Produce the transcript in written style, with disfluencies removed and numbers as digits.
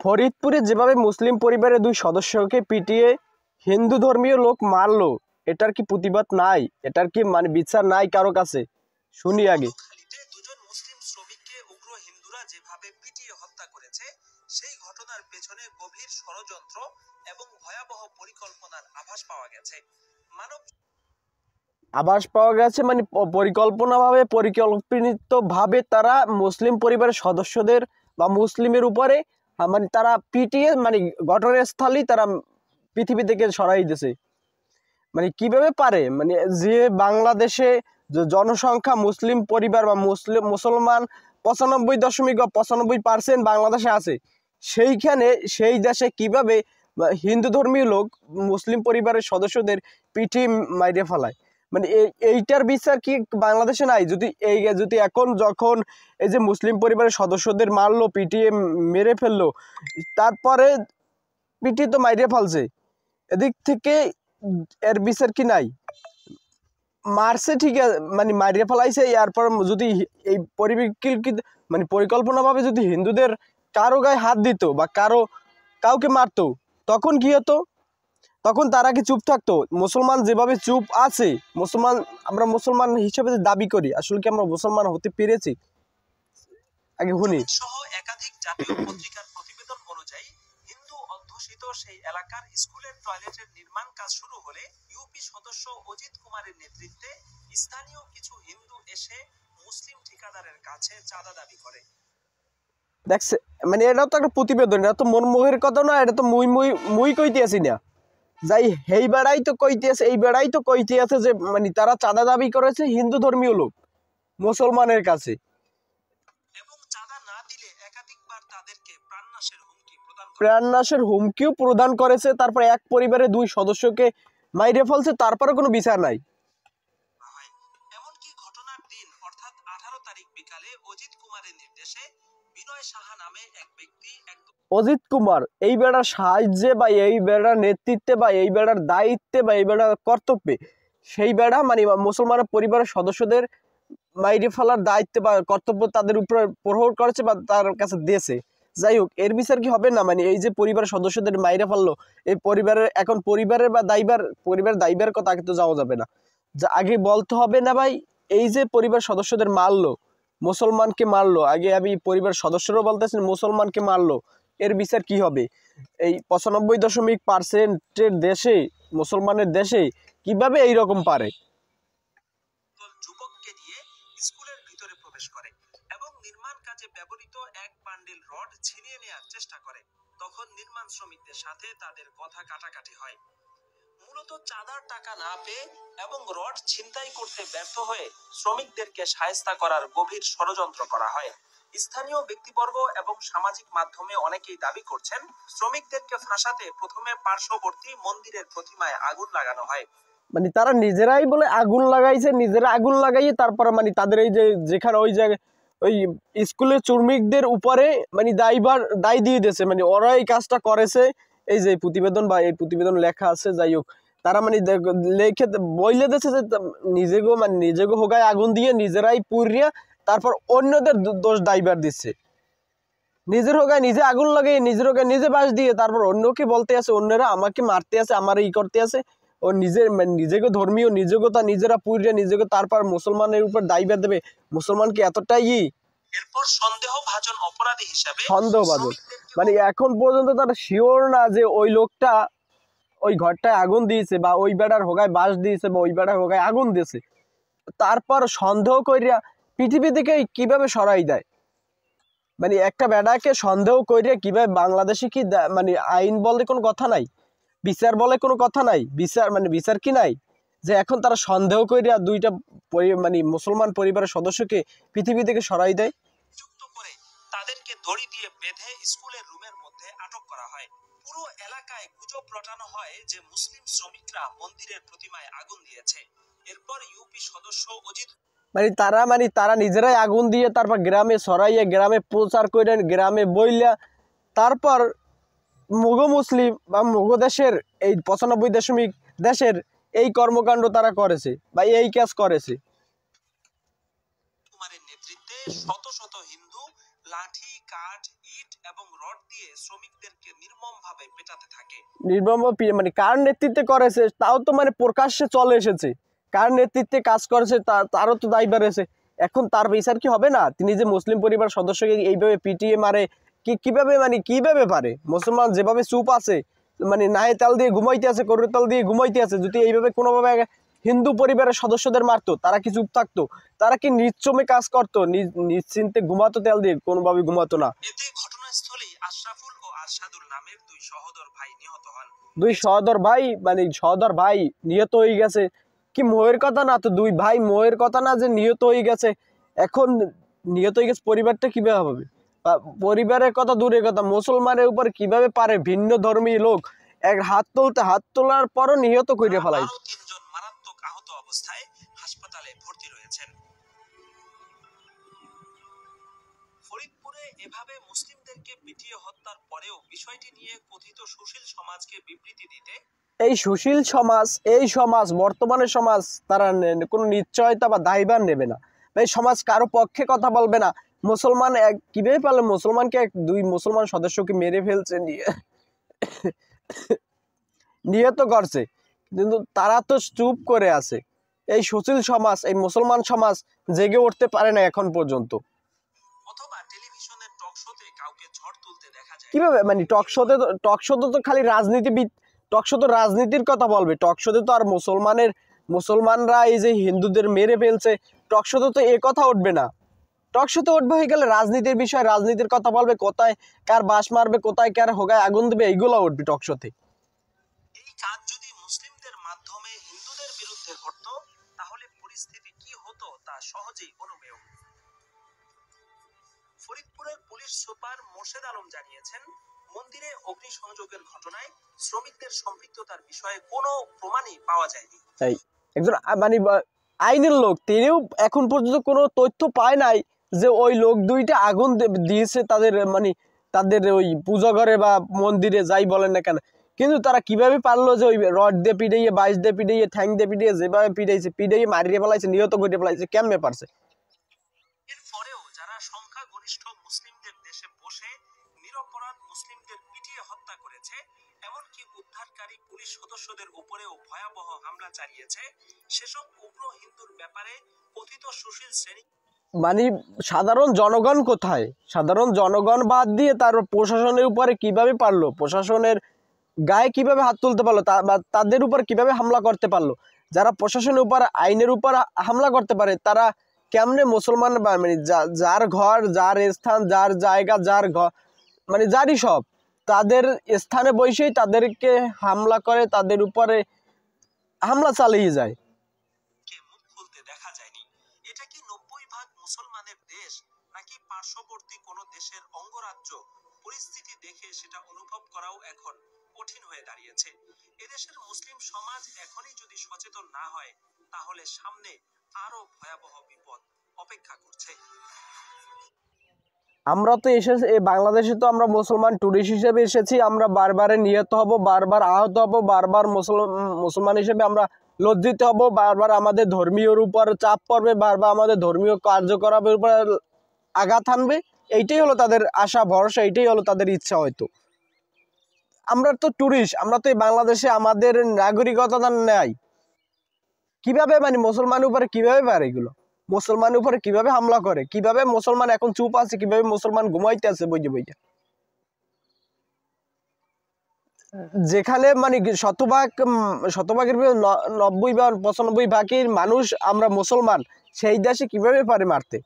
ফরিদপুরে যেভাবে মুসলিম পরিবারের দুই সদস্যকে পিটিয়ে হিন্দু ধর্মীয় লোক মারলো, এটার কি প্রতিবাদ নাই? এটার কি মানে বিচার নাই কারো কাছে? শুনি আগে। দুজন মুসলিম শ্রমিককে উগ্র হিন্দুরা যেভাবে পিটিয়ে হত্যা করেছে, সেই ঘটনার পেছনে গভীর ষড়যন্ত্র এবং ভয়াবহ পরিকল্পনার আভাস পাওয়া গেছে। মানে পরিকল্পিতভাবে তারা মুসলিম পরিবারের সদস্যদের বা মুসলিমের উপরে মানে তারা পিটিয়ে মানে ঘটনাস্থলেই তারা পৃথিবী থেকে সরাই দিয়েছে। মানে কিভাবে পারে? মানে যে বাংলাদেশে জনসংখ্যা মুসলিম পরিবার বা মুসলমান 95.95% বাংলাদেশে আছে, সেইখানে সেই দেশে কিভাবে হিন্দু ধর্মীয় লোক মুসলিম পরিবারের সদস্যদের পিটিয়ে মাইরে ফেলায়? মানে এইটার বিচার কি বাংলাদেশে নাই? যদি এখন যখন এই যে মুসলিম পরিবারের সদস্যদের মারলো, পিটিয়ে মেরে ফেললো, তারপরে পিটিয়ে তো মাইরে ফেলছে, এদিক থেকে এর বিচার কি নাই? মারছে ঠিক আছে, মানে মারিয়ে ফেলাইছে, এরপর যদি এই মানে পরিকল্পনাভাবে যদি হিন্দুদের কারো গায়ে হাত দিত বা কাউকে মারতো, তখন কি হতো? তখন তারা কি চুপ থাকতো? মুসলমান যেভাবে চুপ আছে, আমরা মুসলমান হিসেবে দাবি করি, আসলে কি আমরা মুসলমান হতে পেরেছি? আগে শুনি। সহ একাধিক জাতীয় পত্রিকার প্রতিবেদন অনুযায়ী হিন্দু অধ্যুষিত সেই এলাকার স্কুলের টয়লেটের নির্মাণ কাজ শুরু হলে ইউপি সদস্য অজিত কুমারের নেতৃত্বে স্থানীয় কিছু হিন্দু এসে মুসলিম ঠিকাদারের কাছে চাঁদা দাবি করে। দেখছে, মানে এটা তো একটা প্রতিবেদন, এটা তো মনমোহের কথা না, এটা তো মুই কইতে আসি না। যাই এই বেড়াই তো কইতে আছে, এই বেড়াই তো কইতে আছে যে মানে তারা চাঁদা দাবি করেছে হিন্দু ধর্মীয় লোক মুসলমানের কাছে, এবং চাঁদা না দিলে একাধিকবার তাদেরকে প্রাণনাশের হুমকিও প্রদান করেছে। তারপর এক পরিবারের দুই সদস্যকে মাইরে ফেলছে, তারপরে কোনো বিচার নাই। এমনকি ঘটনার দিন অর্থাৎ 18 তারিখ বিকালে অজিত কুমারের নির্দেশে বিনয় সাহা নামে এক ব্যক্তি অজিত কুমার এই বেড়ার সাহায্যে বা এই বেড়ার নেতৃত্বে বা এই বেড়ার দায়িত্বে বা এই বেড়ার কর্তব্যে সেই বেড়া মানে মুসলমান পরিবারের সদস্যদের মাইরে ফেলার দায়িত্ব বা কর্তব্য তাদের উপরে প্রহর করেছে বা তার কাছে দিয়েছে। যাই হোক, এর বিচার কি হবে না? মানে এই যে পরিবারের সদস্যদের মাইরে ফেললো, এই পরিবারের বা দায়বার কথা আগে তো যাওয়া যাবে না, যা আগে বলতে হবে না ভাই, এই যে পরিবার সদস্যদের মারলো, মুসলমানকে মারলো, আগে আমি পরিবার সদস্যরাও বলতেছি মুসলমানকে মারলো, এর বিচার কি হবে? এই 95% দেশে, মুসলমানের দেশে কিভাবে এইরকম পারে? যুবককে নিয়ে স্কুলের ভিতরে প্রবেশ করে এবং নির্মাণ কাজে ব্যবহৃত এক বান্ডিল রড ছিনিয়ে নেওয়ার চেষ্টা করে। তখন নির্মাণ শ্রমিকদের সাথে তাদের কথা কাটাকাটি হয়। মূলত চাঁদার টাকা না পেয়ে এবং রড ছিনতাই করতে ব্যর্থ হয়ে শ্রমিকদেরকে শায়েস্তা করার গভীর ষড়যন্ত্র করা হয়। স্থানীয় ব্যক্তিবর্গ এবং সামাজিক মাধ্যমে অনেকেই দাবি করছেন, শ্রমিকদেরকে ফাঁসাতে প্রথমে পার্শ্ববর্তী মন্দিরের প্রতিমায় আগুন লাগানো হয়। মানে তারা নিজেরাই বলে আগুন লাগাইছে, নিজেরা আগুন লাগাইয়ে তারপরে মানে তাদের এই যে যেখানে ওই জায়গায় ওই স্কুলের শ্রমিকদের উপরে মানে দায় দিয়ে দিয়েছে, মানে ওরা এই কাজটা করেছে। এই যে প্রতিবেদন বা এই প্রতিবেদন লেখা আছে, যাই হোক, তারা মানে লেখে বইলে দিয়েছে যে নিজেকে হোগায় আগুন দিয়ে নিজেরাই পুড়িয়ে তারপর অন্যদের দোষ দায়বার দিচ্ছে। নিজের হোগায় নিজে আগুন লাগিয়ে নিজের হোগায় নিজে বাস দিয়ে তারপর অন্যকে বলতে আছে, অন্যরা আমাকে মারতে আছে, আমার ই করতে আছে। ও নিজেকে ধর্মীয় নিজেকতা নিজেরা পুড়িয়ে নিজেকে তারপর মুসলমানের উপর দায়বার দেবে। মুসলমানকে এতটাই এরপর সন্দেহভাজন অপরাধী হিসেবে মানে এখন পর্যন্ত তারা শিওর না যে ওই লোকটা ওই ঘরটায় আগুন দিয়েছে বা ওই বেড়ার হোগায় বাস দিয়েছে বা ওই বেড়ার হোগায় আগুন দিয়েছে, তারপর সন্দেহ করিয়া পৃথিবী থেকে কিভাবে সরাই দেয়। মানে একটা বেড়াকে সন্দেহ করিয়া কিভাবে বাংলাদেশে কি মানে আইন বলে কোনো কথা নাই, বিচার বলে কোনো কথা নাই, বিচার কি নাই যে এখন তারা সন্দেহ করিয়া দুইটা মানে মুসলমান পরিবারের সদস্যকে পৃথিবী থেকে সরাই দেয়। যুক্ত করে তাদেরকে দড়ি দিয়ে বেঁধে স্কুলের রুমের মধ্যে আটক করা হয়। পুরো এলাকায় গুজব রটানো হয় যে মুসলিম শ্রমিকরা মন্দিরের প্রতিমায় আগুন দিয়েছে। এরপর ইউপি সদস্য অজিত মানে তারা নিজেরাই আগুন দিয়ে তারপর গ্রামে সরাইয়া গ্রামে প্রচার করে গ্রামে বইলা তারপর মুসলিম বা দেশের এই 95% দেশের এই কর্মকাণ্ড তারা করেছে বা এই কাজ করেছে। কুমারের নেতৃত্বে শত শত হিন্দু লাঠি কাঠ ইট এবং রড দিয়ে শ্রমিকদেরকে নির্মমভাবে পেটাতে থাকে। নির্মম মানে কার নেতৃত্বে করেছে তাও তো মানে প্রকাশ্যে চলে এসেছে, কার নেতৃত্বে কাজ করেছে তারও তো দায়ভার আছে। এখন তার বিচার কি হবে না? তিনি যে মুসলিম পরিবার সদস্যকে এইভাবে পিটিয়ে মারে, কিভাবে মানে কিভাবে পারে? মুসলমান যেভাবে চুপ আছে, মানে নাহে তেল দিয়ে ঘুমাইতে আছে, করুর তেল দিয়ে ঘুমাইতে আছে, যদি এইভাবে কোনোভাবে হিন্দু পরিবারের সদস্যদের মারতো, তারা কি চুপ থাকতো? তারা কি নিশ্চমে কাজ করতো? নিশ্চিন্তে ঘুমাতো, তেল দিয়ে কোনোভাবে ঘুমাতো না। এতে ঘটনাস্থলেই আশরাফুল ও আরশাদুল নামের দুই সহোদর ভাই নিহত হন। দুই সহোদর ভাই মানে সহোদর ভাই নিহত হয়ে গেছে, কি মোহের কথা না? তো দুই ভাই মোহের কথা না যে নিহত হয়ে গেছে? এখন নিহত হয়ে গেছে, পরিবারটা কিভাবে হবে? পরিবারের কথা দূরের কথা, মুসলমানের উপর কিভাবে পারে ভিন্ন ধর্মী লোক এক হাত তোলার পরও নিহত করে ফেলাই। আরো তিনজন মারাত্মক আহত অবস্থায় হাসপাতালে ভর্তি রয়েছেন। ফরিদপুরে এভাবে মুসলিমদেরকে পিটিয়ে হত্যার পরেও বিষয়টি নিয়ে কথিত সুশীল সমাজকে বিবৃতি দিতে এই সুশীল সমাজ, এই সমাজ বর্তমানের সমাজ, তারা কোনো নিশ্চয়তা বা দায়ভার নেবে না। এই সমাজ কারো পক্ষে কথা বলবে না। মুসলমান কিভাবে পারলে মুসলমানকে দুই মুসলমান সদস্যকে মেরে ফেলছে, নিহত করছে, কিন্তু তারা তো চুপ করে আছে। এই সুশীল সমাজ, এই মুসলমান সমাজ জেগে উঠতে পারে না এখন পর্যন্ত। অথবা টেলিভিশনের টক শোতে কাউকে ঝড় তুলতে দেখা যায়। কিভাবে মানে টক শোতে তো খালি রাজনীতিবিদ, টক শো তো রাজনীতির কথা বলবে। টক শোতে তো আর মুসলমানরা এই যে হিন্দুদের মেরে ফেলছে, টক শোতে তো এ কথা উঠবে না। টক শোতে উঠবে হয়ে গেলে রাজনীতির বিষয়, রাজনীতির কথা বলবে, কোথায় কার বাস মারবে, কোথায় কার হোগায় আগুন দেবে, এইগুলো উঠবে টক শোতে। এই কাজ যদি মুসলিমদের মাধ্যমে হিন্দুদের বিরুদ্ধে ঘটতো তাহলে পরিস্থিতি কি হতো তা সহজেই অনুমেয়। ফরিদপুরের পুলিশ সুপার মোর্শেদ আলম জানিয়েছেন, মন্দিরে অগ্নিসংযোগের ঘটনায় শ্রমিকদের সম্পৃক্ততার বিষয়ে কোনো প্রমাণই পাওয়া যায়নি। তাই একজন মানে আইনের লোক, তিনিও এখন পর্যন্ত কোনো তথ্য পায় নাই যে ওই লোক দুইটা আগুন দিয়েছে তাদের ওই পূজা ঘরে বা মন্দিরে, যাই বলেন না কেন। কিন্তু তারা কিভাবে পারলো যে ওই রড দিয়ে পিটাইয়ে, বাইশ দিয়ে পিটাইয়ে, ঠ্যাং দিয়ে পিটাইয়ে, যেভাবে পিটাইয়ে মারিয়ে ফেলাইছে, নিহত করে ফেলাইছে, কেমনে পারছে? এরপরেও যারা সংখ্যাগরিষ্ঠ মুসলিমদের দেশে বসে নিরপরাধ মুসলিমদের পিটিয়ে হত্যা করেছে, এমনকি উদ্ধারকারী পুলিশ সদস্যদের উপরেও ভয়াবহ হামলা চালিয়েছে, সেসব উগ্র হিন্দুর ব্যাপারে কথিত সুশীল শ্রেণী মানে সাধারণ জনগণ কোথায়? সাধারণ জনগণ বাদ দিয়ে তার প্রশাসনের উপরে কিভাবে পারলো, প্রশাসনের গায়ে কিভাবে হাত তুলতে পারলো, তাদের উপর কিভাবে হামলা করতে পারলো? যারা প্রশাসনের উপর, আইনের উপর হামলা করতে পারে, তারা কেমনে মুসলমান মানে যার ঘর, যার স্থান, যার জায়গা, যার ঘর, মানে যারই সব, তাদের স্থানে বসেই তাদেরকে হামলা করে, তাদের উপরে হামলা চালিয়ে যায়। মুখ খুলতে দেখা যায়নি। এটা কি 90% মুসলমানের দেশ নাকি পার্শ্ববর্তী কোনো দেশের অঙ্গরাজ্য? পরিস্থিতি দেখে সেটা অনুভব করাও এখন কঠিন হয়ে দাঁড়িয়েছে। এদেশের মুসলিম সমাজ এখনই যদি সচেতন না হয় তাহলে সামনে আরো ভয়াবহ বিপদ অপেক্ষা করছে। আমরা তো এসেছি বাংলাদেশে, তো আমরা মুসলমান টুরিস্ট হিসেবে এসেছি, আমরা বারবার নিহত হব, বারবার আহত হব, বারবার মুসলমান হিসেবে আমরা লজ্জিত হব, বারবার আমাদের ধর্মীয়র উপর চাপ পড়বে, বারবার আমাদের ধর্মীয় কার্যকলাপের উপর আঘাত আনবে। এইটাই হলো তাদের আশা ভরসা, এইটাই হলো তাদের ইচ্ছা। হয়তো আমরা তো টুরিস্ট, আমরা তো এই বাংলাদেশে আমাদের নাগরিকতা নেই। কিভাবে মানে মুসলমানের উপরে কিভাবে পারে এগুলো? মুসলমানের উপরে কিভাবে হামলা করে? কিভাবে মুসলমান এখন চুপ আছে? কিভাবে মুসলমান ঘুমাইতে আছে বইয়ে বইয়ে? যেখানে মানে শতভাগের 90 বা 95 ভাগের মানুষ আমরা মুসলমান, সেই দেশে কিভাবে পারে মারতে?